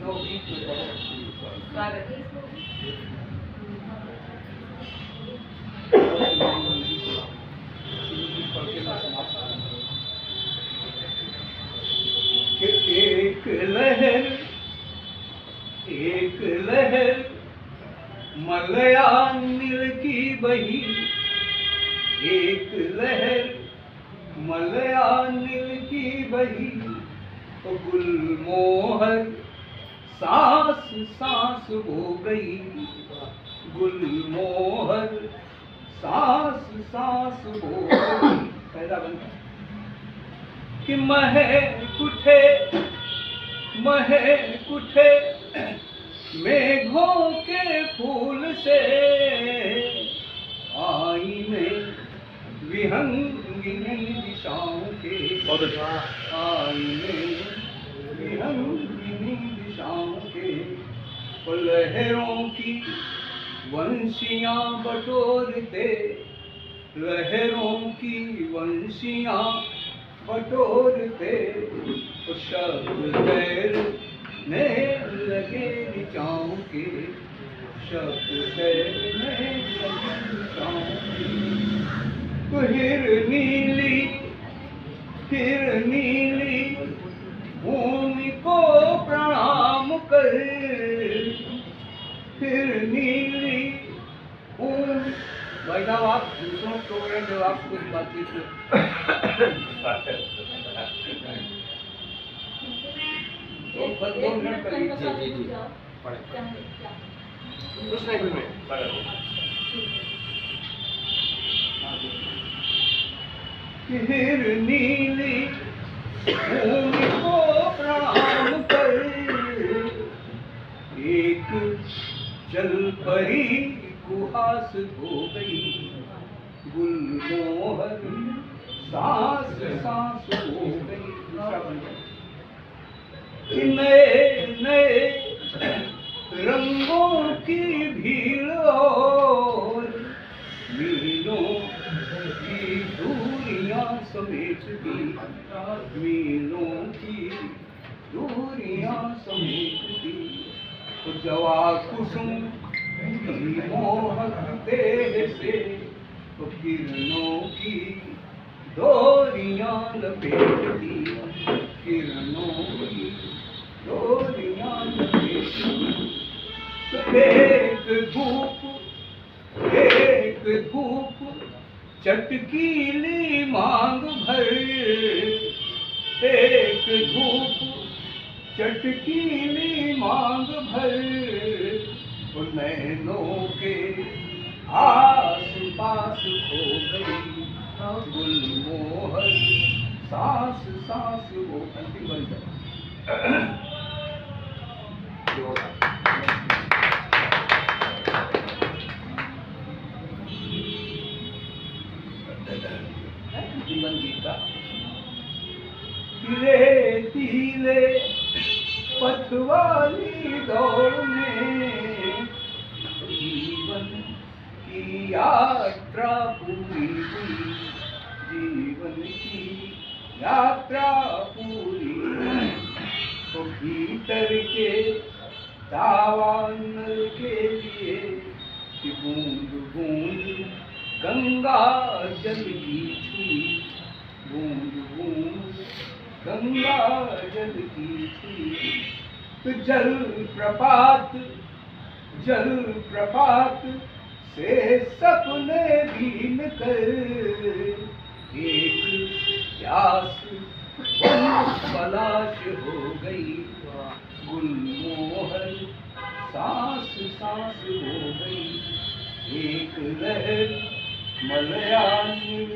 स्वागत है। एक लहर मलयानिल की बही, एक लहर मलयानिल की बही, गुलमोहर सांस सांस हो गई, गुलमोहर सांस सांस हो गई। पैदा बनता कि महक उठे मेघों के फूल से, आईने विहंगिनी दिशाओं के, आईने विहंगिनी दिशाओं के, लहरों की वंशियां बटोरते, लहरों की वंशियां बटोरते, शब्द तैरने लगे निचाओं के, शब्द तैरने लगे निचाओं के। तो हिर नीली भूमि को प्रणाम कर, फिर नीली भूमि। भाई साहब आप दूसरों प्रोग्राम जब आप कुछ बातचीत दो मिनट कर लीजिए। जी कुछ नहीं में फिर नीली भूमि को प्रणाम कर, एक जल परी कुहास हो गई, गुलमोहर सांस सांस हो गई। नए रंगों की भीड़ और मीलों की दूरियां समेट दी, मीलों की दूरियां समेट दी। तो जवा कुसुम की मोहक देह से, तो किरणों की डोरियां लपेट दी, किरणों की डोरियां लपेट दी। तो एक धूप चटकीली मांग भर, एक धूप चटकीली मांग भर, नैनों के आस पास खो गई, गुलमोहर सांस सांस हो गई। जीवन गीता तीले पथवाली दौड़ में, जीवन की यात्रा पूरी हुई, जीवन की यात्रा पूरी। तो भीतर के दावानल के लिए कि बूंद बूंद गंगा जल की छुई, बूंद बूंद गंगा जल की छुई। तो जल प्रपात से सपने बीन कर, एक प्यास पलाश हो गई, गुलमोहर सांस सांस हो गई। एक लहर मलयानिल